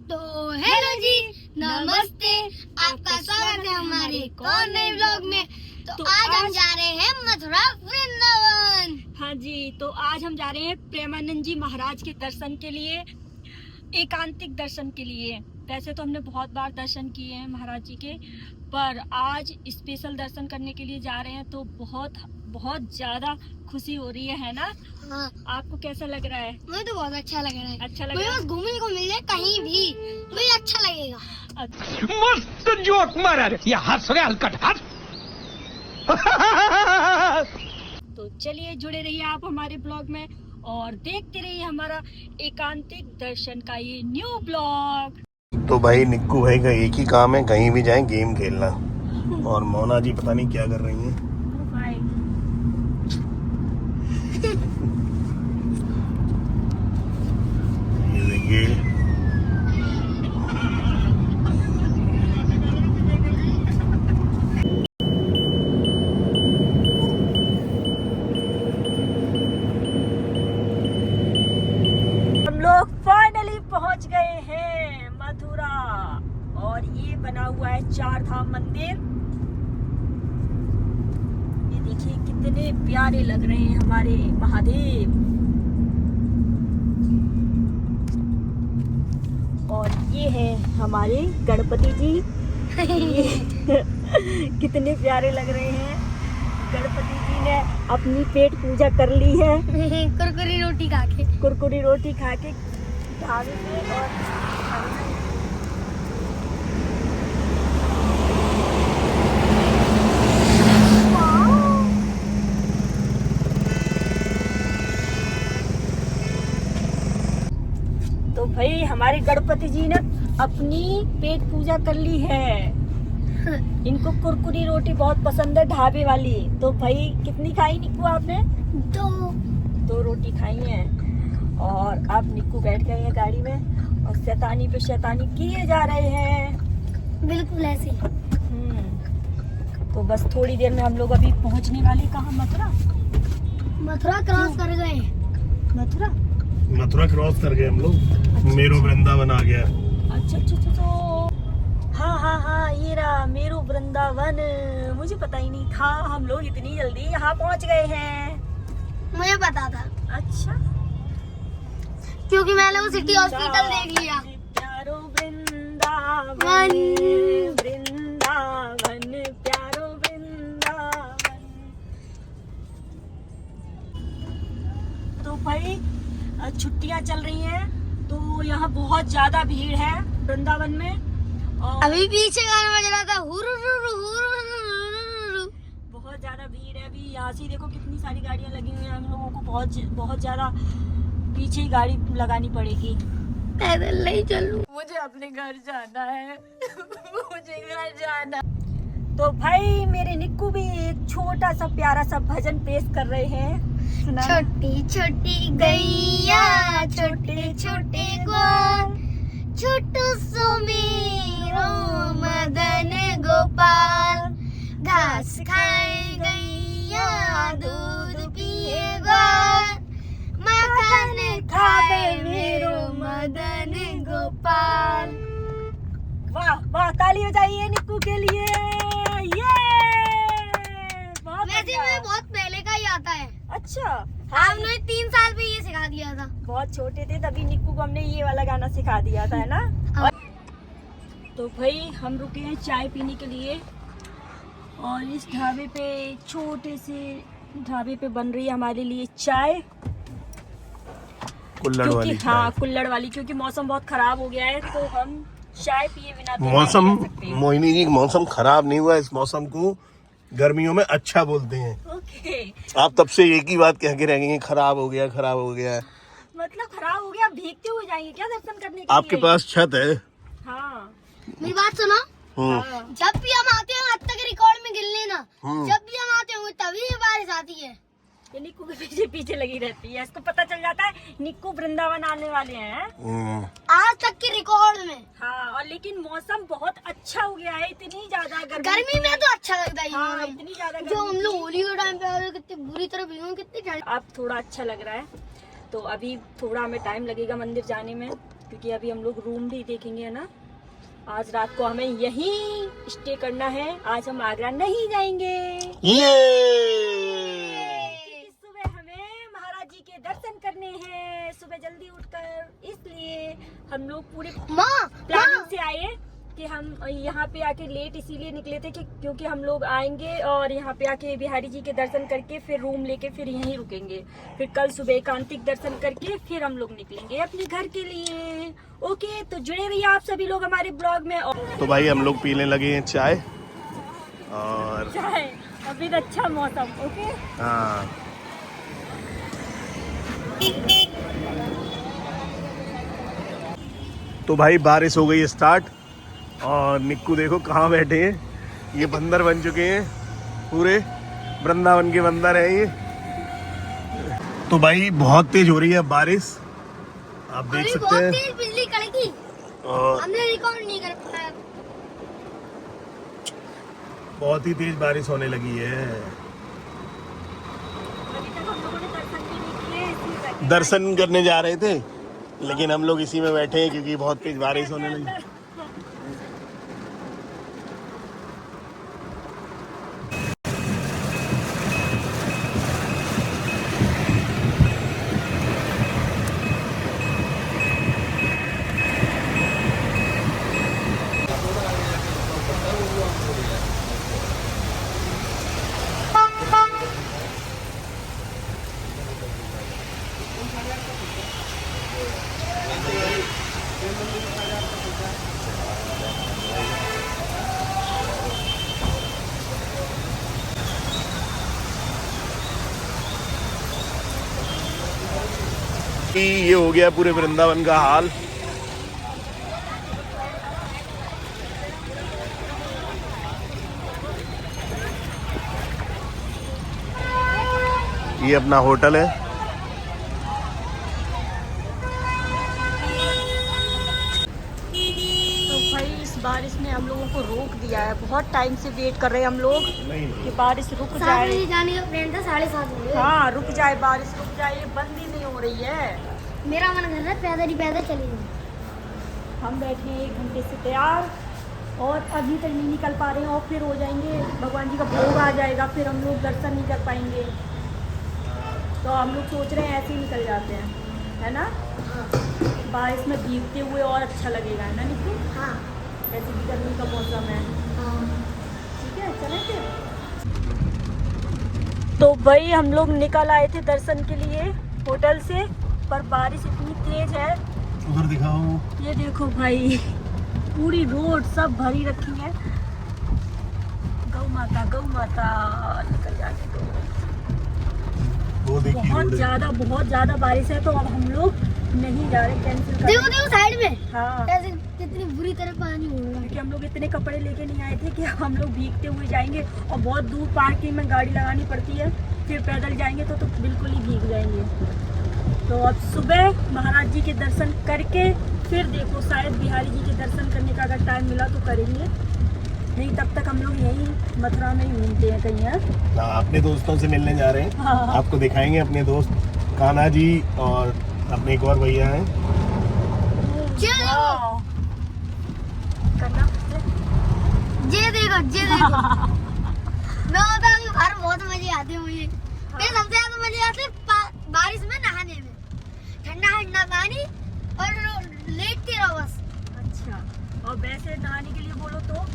तो हेलो जी, नमस्ते, आपका स्वागत है हमारे एक और नए व्लॉग में। तो आज हम जा रहे हैं मथुरा वृंदावन। हाँ जी, तो आज हम जा रहे हैं प्रेमानंद जी महाराज के दर्शन के लिए, एकांतिक दर्शन के लिए। वैसे तो हमने बहुत बार दर्शन किए हैं महाराज जी के, पर आज स्पेशल दर्शन करने के लिए जा रहे हैं तो बहुत ज्यादा खुशी हो रही है ना? हाँ। आपको कैसा लग रहा है? मुझे तो बहुत अच्छा लग रहा है। अच्छा लग रहा है? बस घूमने को मिल जाए कहीं भी मुझे अच्छा लगेगा। अच्छा। मस्त जोक मारा रे, ये हंस रहे हलकट हंस। तो चलिए जुड़े रहिए आप हमारे ब्लॉग में और देखते रहिए हमारा एकांतिक दर्शन का ये न्यू ब्लॉग। तो भाई निक्कू भाई का एक ही काम है, कहीं भी जाएं गेम खेलना। और मोना जी पता नहीं क्या कर रही हैं। ये देखिए हम लोग फाइनली पहुंच गए हैं मथुरा और ये बना हुआ है चार धाम मंदिर। ये देखिए कितने प्यारे लग रहे हैं हमारे महादेव। और ये है हमारे गणपति जी। कितने प्यारे लग रहे हैं। गणपति जी ने अपनी पेट पूजा कर ली है कुरकुरी रोटी खा के ढाबे पे। और तो भाई हमारे गणपति जी ने अपनी पेट पूजा कर ली है। इनको कुरकुरी रोटी बहुत पसंद है, ढाबे वाली। तो भाई कितनी खाई निक्कू आपने? दो रोटी खाई है। और अब निक्कू बैठ गए हैं गाड़ी में और शैतानी पे शैतानी किए जा रहे हैं। बिल्कुल ऐसे। तो बस थोड़ी देर में हम लोग अभी पहुंचने वाले। कहाँ? मथुरा क्रॉस कर गए। मथुरा क्रॉस कर गए हम लोग। मेरू वृंदावन आ गया। अच्छा। हाँ, ये रहा मेरू वृंदावन। मुझे पता ही नहीं था हम लोग इतनी जल्दी यहाँ पहुँच गए हैं। मुझे पता था। अच्छा, क्योंकि मैंने वो सिटी हॉस्पिटल देख लिया। प्यारो वृंदावन, प्यारो वृंदावन। तो भाई छुट्टियां चल रही हैं तो यहाँ बहुत ज्यादा भीड़ है वृंदावन में। और अभी पीछे गाना बज रहा था, बहुत ज्यादा भीड़ है। अभी यहाँ से देखो कितनी सारी गाड़ियाँ लगी हुई हैं। हम लोगों को बहुत ज्यादा पीछे ही गाड़ी लगानी पड़ेगी। पैदल नहीं चलूं। मुझे अपने घर जाना है। मुझे घर जाना। तो भाई मेरे निक्कू भी एक छोटा सा प्यारा सा भजन पेश कर रहे हैं। छोटी छोटी गैया, छोटे छोटे ग्वाल, छोटू सो मेरो मदन गोपाल। घास खाए गैया, दूध पिए ग्वाल, मक्खन खाए मेरो मदन गोपाल। वाह, ताली हो जाइए निक्कू के लिए। वैसे मुझे बहुत पहले का ही आता है। अच्छा, हमने 3 साल पे ये सिखा दिया था। बहुत छोटे थे तभी निक्कू को हमने ये वाला गाना सिखा दिया था, है ना? हाँ। तो भाई हम रुके हैं चाय पीने के लिए और इस ढाबे पे, छोटे से ढाबे पे बन रही है हमारे लिए चाय। कुल्हड़ वाली चाय। हाँ, कुल्हड़ वाली, क्योंकि मौसम बहुत खराब हो गया है तो हम चाय पिए बिना तो मौसम, नहीं रह सकते। मोहिनी जी, मौसम खराब नहीं हुआ। इस मौसम को गर्मियों में अच्छा बोलते हैं। ओके। आप तब से एक ही बात कह के रह गए हैं, खराब हो गया। मतलब खराब हो गया, भीगते हुए जाएंगे क्या दर्शन करने के आपके लिए? पास छत है? हाँ। मेरी बात सुनो। हाँ। जब भी हम आते हैं, आज तक रिकॉर्ड में गिन लेना, जब भी हम आते होंगे तभी ये बारिश आती है। ये निक्कू के पीछे लगी रहती है। इसको पता चल जाता है निक्कू वृंदावन आने वाले हैं। आज तक के रिकॉर्ड में। हाँ, और लेकिन मौसम बहुत अच्छा हो गया है। इतनी ज्यादा गर्मी में तो अच्छा लगता है। हाँ, इतनी ज्यादा जो हम लोग होली के टाइम पे आ रहे, कितनी बुरी तरह भीगे, कितनी ठंड। अब थोड़ा अच्छा लग रहा है। तो अभी थोड़ा हमें टाइम लगेगा मंदिर जाने में। क्योंकि अभी हम लोग रूम भी देखेंगे, है ना। आज रात को हमें यहीं स्टे करना है, आज हम आगरा नहीं जाएंगे। क्योंकि सुबह हमें महाराज जी के दर्शन करने हैं, सुबह जल्दी उठकर, इसलिए हम लोग पूरे प्लानिंग से आए कि हम यहाँ पे आके लेट इसीलिए निकले थे कि क्योंकि हम लोग आएंगे और यहाँ पे आके बिहारी जी के दर्शन करके फिर रूम लेके फिर यहीं रुकेंगे, फिर कल सुबह एकांतिक दर्शन करके फिर हम लोग निकलेंगे अपने घर के लिए। ओके, तो जुड़े रहिए आप सभी लोग हमारे ब्लॉग में। तो भाई हम लोग पीने लगे हैं चाय, और चाय अभी अच्छा मौसम। ओके, हाँ तो भाई बारिश हो गई स्टार्ट, और निक्कू देखो कहाँ बैठे हैं, ये बंदर बन चुके हैं, पूरे वृंदावन के बंदर हैं ये। तो भाई बहुत तेज हो रही है बारिश, आप देख सकते बहुत हैं, तेज बिजली कड़की, और हमने रिकॉर्ड नहीं कर पाया। बहुत ही तेज बारिश होने लगी है। अभी तक हम लोगों ने दर्शन भी नहीं किए, इसलिए बैठे। दर्शन करने जा रहे थे, लेकिन हम लोग इसी में बैठे हैं क्योंकि बहुत तेज बारिश होने लगी। ये हो गया पूरे वृंदावन का हाल। ये अपना होटल है। तो भाई इस बारिश ने हम लोगों को रोक दिया है, बहुत टाइम से वेट कर रहे हैं हम लोग कि बारिश रुक 7 जाए। बजे जाने का प्लान था, 7:30 बजे। हाँ, रुक जाए, बारिश रुक जाए, ये बंद ही नहीं हो रही है। मेरा मन कर रहा है पैदल ही पैदल चले जाऊं। हम बैठे हैं 1 घंटे से तैयार, और अभी तक नहीं निकल पा रहे हैं, और फिर हो जाएंगे, भगवान जी का भोग आ जाएगा, फिर हम लोग दर्शन नहीं कर पाएंगे। तो हम लोग सोच रहे हैं ऐसे ही निकल जाते हैं, है ना। बारिश में भीगते हुए और अच्छा लगेगा, है ना निकू। हाँ ऐसे भी गर्मी का मौसम है। हाँ। ठीक है, चलें फिर। तो भाई हम लोग निकल आए थे दर्शन के लिए होटल से, पर बारिश इतनी तेज है। उधर दिखाओ, ये देखो भाई, पूरी रोड सब भरी रखी है। गौ माता निकल जाने दो। वो देखिए बहुत रोड है। ज्यादा बारिश है, तो अब हम लोग नहीं जा रहे, कैंसिल कर देखो रहे। देखो साइड में हाँ, कैसे कितनी बुरी तरह पानी हो रहा है। क्योंकि हम लोग इतने कपड़े लेके नहीं आए थे कि हम लोग भीगते हुए जाएंगे, और बहुत दूर पार्किंग में गाड़ी लगानी पड़ती है, फिर पैदल जाएंगे तो बिल्कुल ही भीग जाएंगे। तो अब सुबह महाराज जी के दर्शन करके फिर देखो, शायद बिहारी जी के दर्शन करने का अगर टाइम मिला तो करेंगे, नहीं तब तक हम लोग यहीं मथुरा में ही घूमते हैं कहीं। है अपने दोस्तों से मिलने जा रहे हैं। हाँ। आपको दिखाएंगे अपने दोस्त कान्हा जी, और अपने एक और भैया हैं। वाह। करना ये देखो मैं होता हूँ बाहर, बहुत मजे आते हैं मुझे। मेरे सबसे ज्यादा मजे आते हैं बारिश में नहाने में, ठंडा ठंडा पानी और लेटते रहो बस। अच्छा, और वैसे नहाने के लिए बोलो तो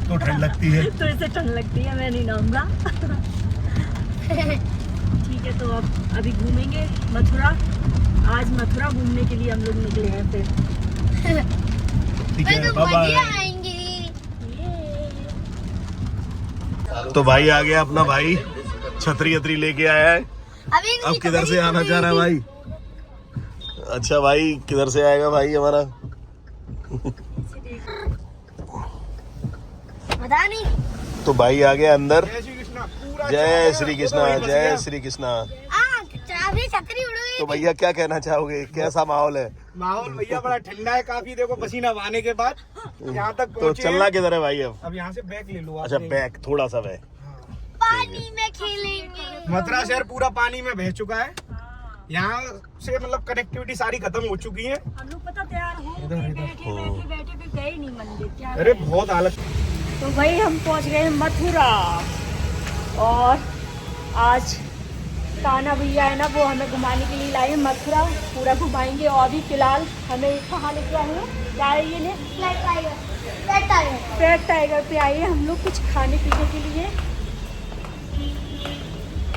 तो ठंड लगती है। तो इसे ठंड लगती है, मैं नहीं नहाऊंगा। ठीक है, तो अब अभी घूमेंगे मथुरा। आज मथुरा घूमने के लिए हम लोग निकले हैं फिर। ठीक फिर है, तो बाय मजे बाय। आएंगे। तो भाई आ गया अपना भाई, छतरी लेके आया है। अभी अब किधर से आना चाह रहा है भाई? अच्छा भाई, किधर से आएगा भाई हमारा? पता नहीं। तो भाई आ गया अंदर। जय श्री कृष्णा, जय श्री कृष्णा। अभी छतरी उड़ गई। तो भैया क्या कहना चाहोगे, कैसा माहौल है? माहौल भैया बड़ा ठंडा है काफी, देखो पसीना बहाने के बाद यहाँ तक तो पहुंचे चलना हैं। किधर है भाई अब? अब यहाँ से बैग ले लो आप। अच्छा, बैक थोड़ा सा बैक। पानी में खेलेंगे। मथुरा शहर पूरा पानी में बह चुका है। यहाँ से मतलब कनेक्टिविटी सारी खत्म हो चुकी है। हम लोग पता तैयार हो बैठे भी गए नहीं मंदिर क्या अरे बहुत हालत। तो भाई हम पहुंच गए मथुरा और आज कान्हा भैया है ना वो हमें घुमाने के लिए लाए मथुरा पूरा घुमाएंगे। और अभी फिलहाल हमें कहाँ लेके आए हैं क्या है ये ने फ्लैट टाइगर पे आए हैं हम लोग कुछ खाने पीने के लिए।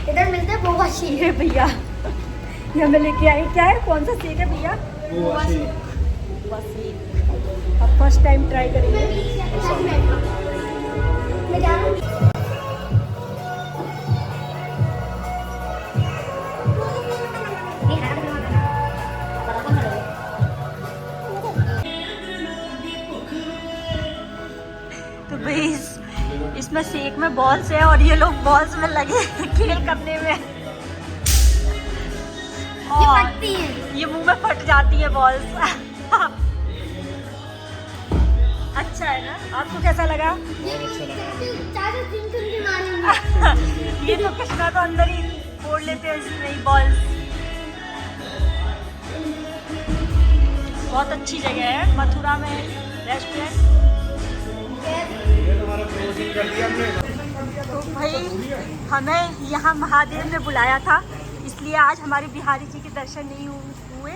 इधर मिलते हैं बोगा शीर ये भैया ये हमें लेके आए क्या है कौन सा शेक है भैया? बस अब फर्स्ट टाइम ट्राई करेंगे। तो भाई इसमें शेक में बॉल्स है और ये लोग बॉल्स में लगे खेल करने में ये फटती है, ये मुंह में फट जाती है बॉल्स। अच्छा है ना आपको कैसा लगा? ये तो कृष्णा तो अंदर ही फोड़ लेते हैं इसमें बॉल्स। बहुत अच्छी जगह है मथुरा में रेस्टोरेंट। तो भाई हमें यहाँ महादेव ने बुलाया था इसलिए आज हमारे बिहारी जी के दर्शन नहीं हुए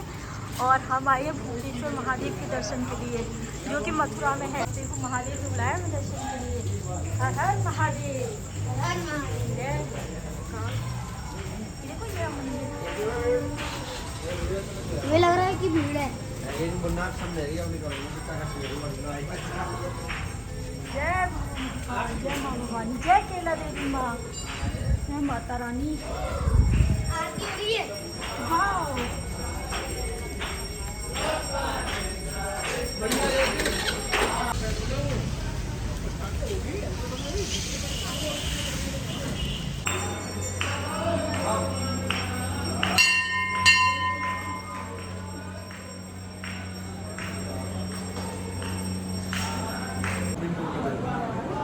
और हम आए भूतेश्वर महादेव के दर्शन के लिए जो कि मथुरा में है। देखो महादेव ने बुलाया हमें दर्शन के लिए। हर हर महादेव। देखो ये मंदिर मुझे लग रहा है कि भीड़ है। जय माँ भवानी जय केला देवी माँ जय माता रानी। आरती हो रही है। वाओ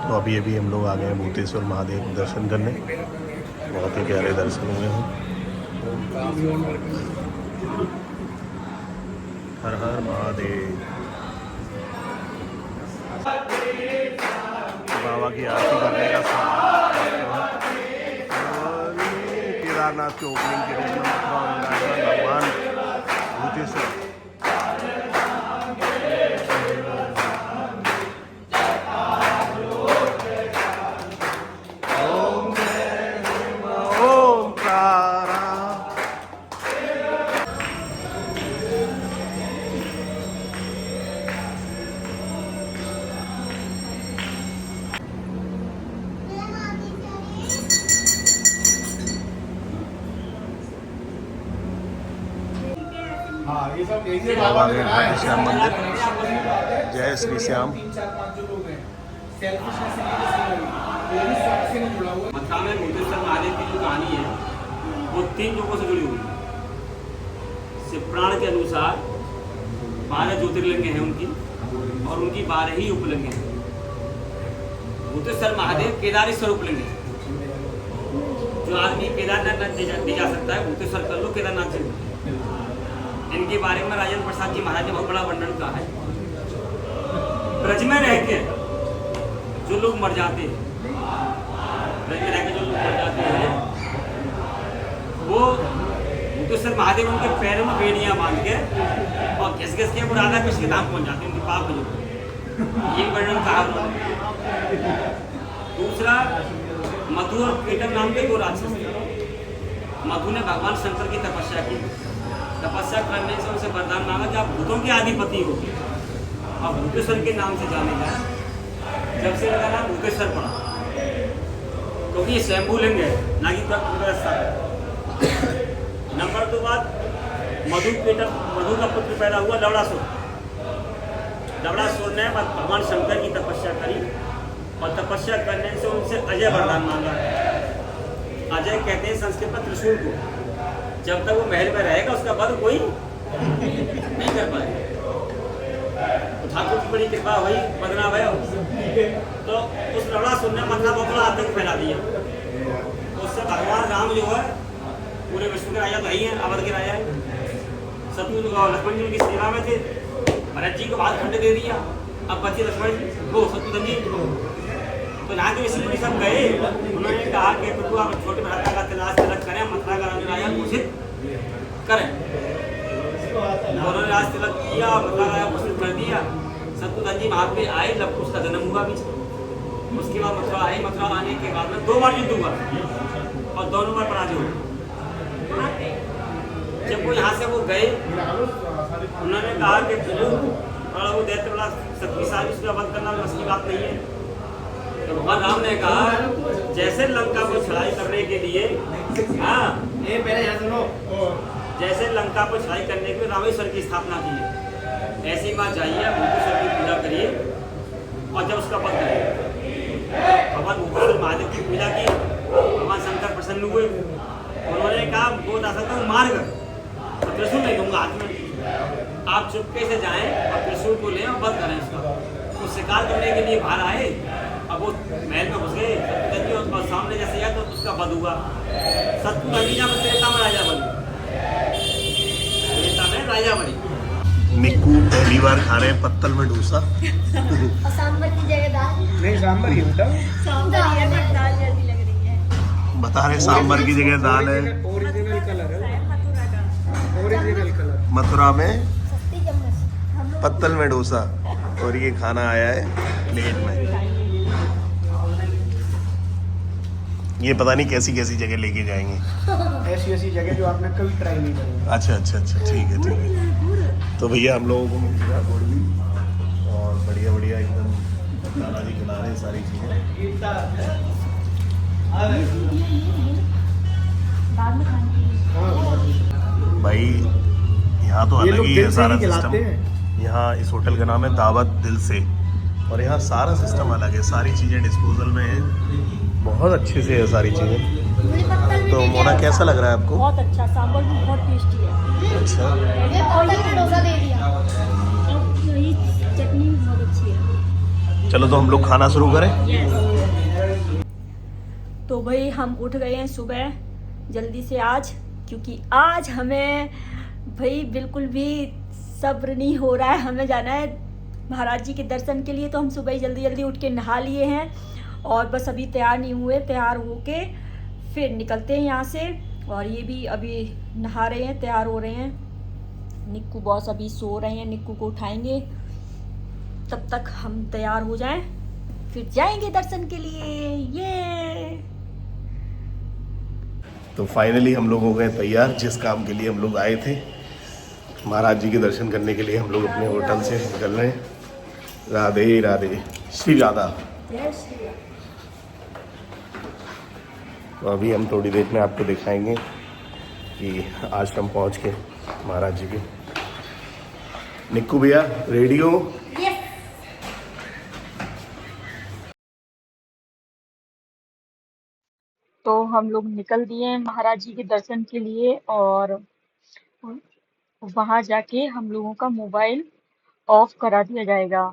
तो अभी अभी हम लोग आ गए हैं भूतेश्वर महादेव दर्शन करने। बहुत ही प्यारे दर्शन हुए हैं। हर हर महादेव। बाबा की आरती करने का केदारनाथ के ओपनिंग के दिन भगवान भूतेश्वर बाबा के भाग्य श्याम मंदिर। जय श्री श्याम। मथुरा में भूतेश्वर महादेव की जो कहानी है वो 3 लोगों से जुड़ी हुई है। शिवपुराण के अनुसार 12 ज्योतिर्लिंग हैं उनकी और उनकी 12 ही उपलिंग हैं। भूतेश्वर महादेव केदारेश्वर उपलिंग है। जो आदमी केदारनाथ नहीं जा सकता है भूतेश्वर कर लो केदारनाथ से। इनके बारे में राजेंद्र प्रसाद जी महाराज ने बहुत बड़ा वर्णन कहा है। ब्रज में रह के जो लोग मर जाते हैं, ब्रज में रह के जो लोग मर जाते हैं वो भूतेश्वर महादेव उनके पैरों में बेड़ियां बांध के और घिस घिस के वो राधा कृष्ण के धाम पहुंच जाते हैं। उनके पाप हो ये वर्णन कहा उन्होंने। दूसरा मधु और कीटक नाम के 2 राक्षस थे। मधु ने भगवान शंकर की तपस्या की। तपस्या करने से उनसे वरदान मांगा कि आप भूतों के आधिपति हो और भूतेश्वर के नाम से जाने का। जब से लगा नाम भूतेश्वर पड़ा क्योंकि ये स्वयंभू लिंग है ना कि नंबर 2 बात मधु का पुत्र पैदा हुआ लवड़ासुर। लवड़ासुर ने भगवान शंकर की तपस्या करी और तपस्या करने से उनसे अजय वरदान मांगा। अजय कहते हैं संस्कृत में त्रिशूल को। जब तक वो महल में रहेगा उसका वध कोई नहीं कर पाएगा। तो ठाकुर की बड़ी कृपा हुई बदना भय तो उस लवड़ासुर ने मतलब बहुत बड़ा आतंक फैला दिया। उससे भगवान राम जो है पूरे विश्व के राजा तो ही हैं, अवध के राजा हैं। शत्रुघ्न और लक्ष्मण जी उनकी सेना में थे, भरत जी को बाद खंड दे दिया, अब बचे लक्ष्मण जी वो शत्रुघ्न जी। तो यहाँ के ऋषि सब गए, उन्होंने कहा कि प्रभु आप छोटे भ्राता का तिलक करें, मथुरा का राजा घोषित करें। उन्होंने राज तिलक किया, मथुरा का घोषित कर दिया। शत्रुघ्न जी वहाँ पे आए, जब उसका जन्म हुआ बीच, उसके बाद मथुरा आए। मथुरा आने के बाद में 2 बार युद्ध हुआ और दोनों बार पराजय हुआ। जब वो यहाँ से वो गए, उन्होंने कहा कि बड़ा वो दैत्य बड़ा शक्तिशाली, उसका वध करना बस की बात नहीं है। तो भगवान राम ने कहा जैसे लंका को छड़ाई करने के लिए, हाँ जैसे लंका को छड़ाई करने के लिए रामेश्वर की स्थापना की है, ऐसी बात जाइए मुक्तेश्वर की पूजा करिए और जब उसका वध करिए। भगवान मुक्तेश्वर महादेव की पूजा की, भगवान शंकर प्रसन्न हुए। उन्होंने कहा वो बता सकता हूँ मार्ग, त्रिशूल नहीं दूंगा हाथ में, आप चुपके से जाएं और त्रिशूल को लें और वध करें उसका। वो शिकार करने के लिए बाहर आए, अब वो महल में घुस गए। शत्रुघ्न और सामने जैसे आया तो उसका वध हुआ। शत्रुघ्न जब त्रेता में राजा बने, त्रेता में राजा बने। निक्कू पहली बार खा रहे हैं पत्तल में डोसा। और सांभर की जगह दाल। नहीं सांभर ही होता दाल जल्दी लग रही है। बता रहे सांभर की जगह दाल है। ओरिजिनल कलर है, ओरिजिनल कलर। मथुरा में सस्ती चम्मच। पत्तल में डोसा और ये खाना आया है प्लेट में। ये पता नहीं कैसी कैसी जगह लेके जाएंगे, ऐसी ऐसी जगह जो आपने कभी ट्राई नहीं करी। अच्छा अच्छा अच्छा, ठीक है ठीक है। तो भैया हम लोगों को मिल गया गुड़ भी और बढ़िया बढ़िया एकदम दादाजी खिला रहे हैं सारी चीज़ें। भाई यहाँ तो अलग ही है सारा सिस्टम। यहाँ इस होटल का नाम है दावत दिल से, और यहाँ सारा सिस्टम अलग है, सारी चीज़ें डिस्पोजल में है, बहुत अच्छे से है सारी चीज़ें। तो मोना कैसा लग रहा है आपको? बहुत अच्छा, सांभर भी बहुत टेस्टी है। अच्छा, ये पत्तल में डोसा दे दिया। और ये चटनी भी बहुत अच्छी है। चलो तो हम लोग खाना शुरू करें। तो भाई हम उठ गए हैं सुबह जल्दी से आज, क्योंकि आज हमें भाई बिल्कुल भी सब्र नहीं हो रहा है, हमें जाना है महाराज जी के दर्शन के लिए। तो हम सुबह ही जल्दी जल्दी उठ के नहा लिए हैं और बस अभी तैयार नहीं हुए, तैयार होके फिर निकलते हैं यहाँ से। और ये भी अभी नहा रहे हैं, तैयार हो रहे हैं। निक्कू बॉस अभी सो रहे हैं, निक्कू को उठाएंगे, तब तक हम तैयार हो जाएं, फिर जाएंगे दर्शन के लिए। ये तो फाइनली हम लोग हो गए तैयार, जिस काम के लिए हम लोग आए थे, महाराज जी के दर्शन करने के लिए हम लोग अपने होटल से निकल रहे हैं। राधे राधे, श्री राधा। तो अभी हम थोड़ी देर में आपको दिखाएंगे कि आश्रम पहुंच के महाराज जी के। निक्कू भैया रेडी हो? तो हम लोग निकल दिए हैं महाराज जी के दर्शन के लिए, और वहां जाके हम लोगों का मोबाइल ऑफ करा दिया जाएगा।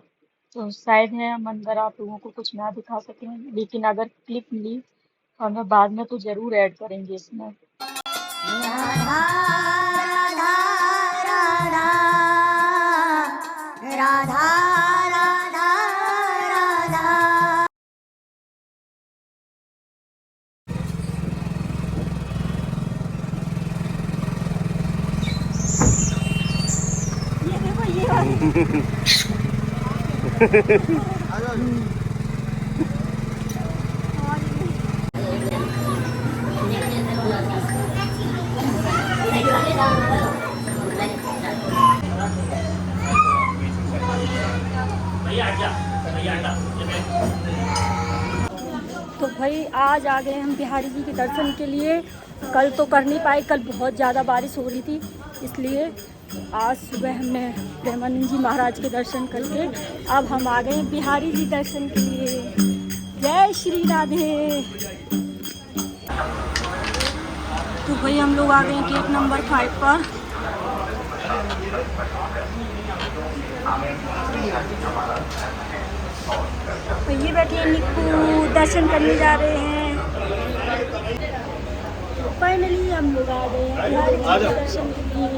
तो शायद है हम अंदर आप लोगों को कुछ ना दिखा सकें, लेकिन अगर क्लिप मिली तो हमें बाद में तो जरूर ऐड करेंगे इसमें। राधा राधा राधा राधा राधा राधा। ये देखो ये वाली। तो भाई आज आ गए हम बिहारी जी के दर्शन के लिए। कल तो कर नहीं पाए, कल बहुत ज़्यादा बारिश हो रही थी, इसलिए आज सुबह हमने प्रेमानंद जी महाराज के दर्शन करके अब हम आ गए बिहारी जी दर्शन के लिए। जय श्री राधे। तो भाई हम लोग आ गए गेट नंबर 5 पर। तो ये बैठे निक्कू दर्शन करने जा रहे हैं। फाइनली हम लोग आ गए हैं बिहारी जी के दर्शन के लिए।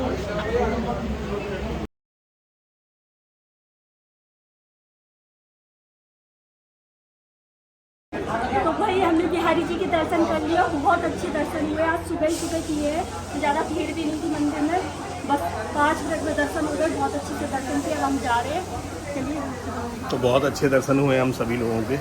तो भाई हमने बिहारी जी के दर्शन कर लिया, बहुत अच्छे दर्शन हुए। आज सुबह ही सुबह किए हैं, तो ज़्यादा भीड़ भी नहीं थी मंदिर में, बस 5 मिनट में दर्शन हो गए, बहुत अच्छे से दर्शन किए। अब हम जा रहे हैं, चलिए। तो बहुत अच्छे दर्शन हुए हम सभी लोगों के।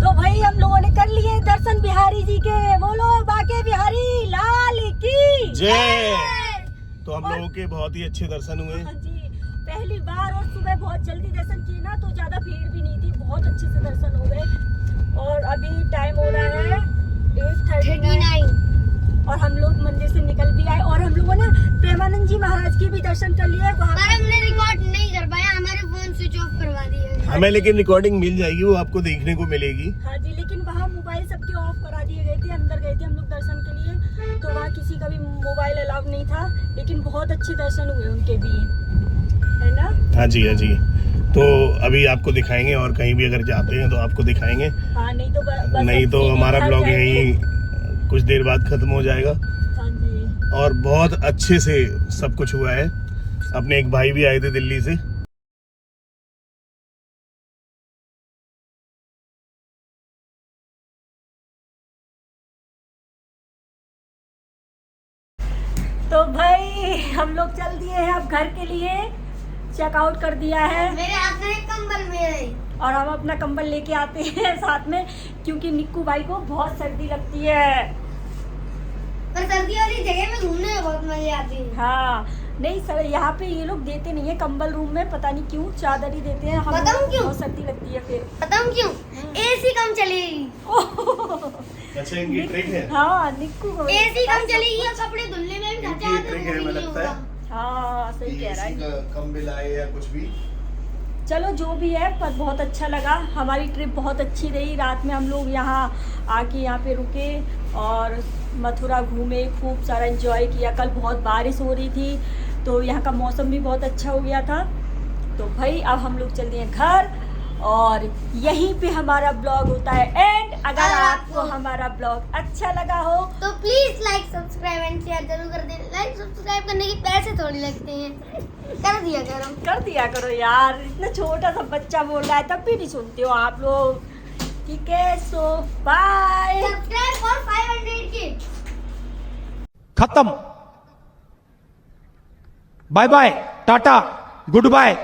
तो भाई हम लोगों ने कर लिए दर्शन बिहारी जी के। बोलो बाके बिहारी लाल की जय। तो हम लोगों के बहुत ही अच्छे दर्शन हुए। हाँ जी, पहली बार और सुबह बहुत जल्दी दर्शन किए ना, तो ज्यादा भीड़ भी नहीं थी, बहुत अच्छे से दर्शन हो गए। और अभी टाइम हो रहा है 8:39 और हम लोग मंदिर से निकल भी आए। और हम लोगों ने प्रेमानंद जी महाराज के भी दर्शन कर लिए। वहाँ पर हमने रिकॉर्ड नहीं कर पाया, हमारे फोन स्विच ऑफ करवा दिए। हमें लेकिन रिकॉर्डिंग मिल जाएगी, वो आपको देखने को मिलेगी। हाँ जी, लेकिन वहाँ मोबाइल सबके ऑफ करा दिए गए थे। अंदर गए थे हम लोग दर्शन के लिए, तो वहाँ किसी का भी मोबाइल अलाउड नहीं था, लेकिन बहुत अच्छे दर्शन हुए उनके भी, है ना। हाँ जी, हाँ जी। तो अभी आपको दिखाएंगे, और कहीं भी अगर जाते हैं तो आपको दिखाएंगे। हाँ, नहीं तो नहीं तो हमारा ब्लॉग यहीं कुछ देर बाद खत्म हो जाएगा। हाँ जी। और बहुत अच्छे से सब कुछ हुआ है। अपने एक भाई भी आए थे दिल्ली से। तो भाई हम लोग चल दिए हैं अब घर के लिए, चेकआउट कर दिया है। मेरे हाथ में कंबल में है और हम अपना कंबल लेके आते हैं साथ में, क्योंकि निक्कू भाई को बहुत सर्दी लगती है। पर सर्दी वाली जगह में घूमने में बहुत मजे आती है। हाँ, नहीं सर, यहाँ पे ये लोग देते नहीं है कंबल रूम में, पता नहीं क्यों, चादर ही देते हैं। हम बताऊं क्यों? बहुत सर्दी लगती है फिर। बताऊं क्यों? एसी कम चलेगी। अच्छा, इनकी ट्रिक है। हाँ, निक्कू को एसी कम चलेगी और कपड़े धुलने में भी खर्चा आता ट्रिक है, है, हमें लगता है। हाँ, सही कह रहा है। कम बिल आए या कुछ भी। चलो जो भी है, पर बहुत अच्छा लगा। हमारी ट्रिप बहुत अच्छी रही। रात में हम लोग यहाँ आके यहाँ पे रुके और मथुरा घूमे, खूब सारा एंजॉय किया। कल बहुत बारिश हो रही थी, तो यहाँ का मौसम भी बहुत अच्छा हो गया था। तो भाई अब हम लोग चलते हैं घर, और यहीं पे हमारा ब्लॉग होता है एंड। अगर आपको हमारा ब्लॉग अच्छा लगा हो तो please like subscribe and share जरूर कर दें। लाइक सब्सक्राइब करने के पैसे थोड़ी लगते हैं, कर दिया करो यार। इतना छोटा सा बच्चा बोल रहा है तब भी नहीं सुनते हो आप लोग। ठीक है, सो बाय। सब्सक्राइब फॉर 500 के। खत्म। Bye bye, tata, good bye.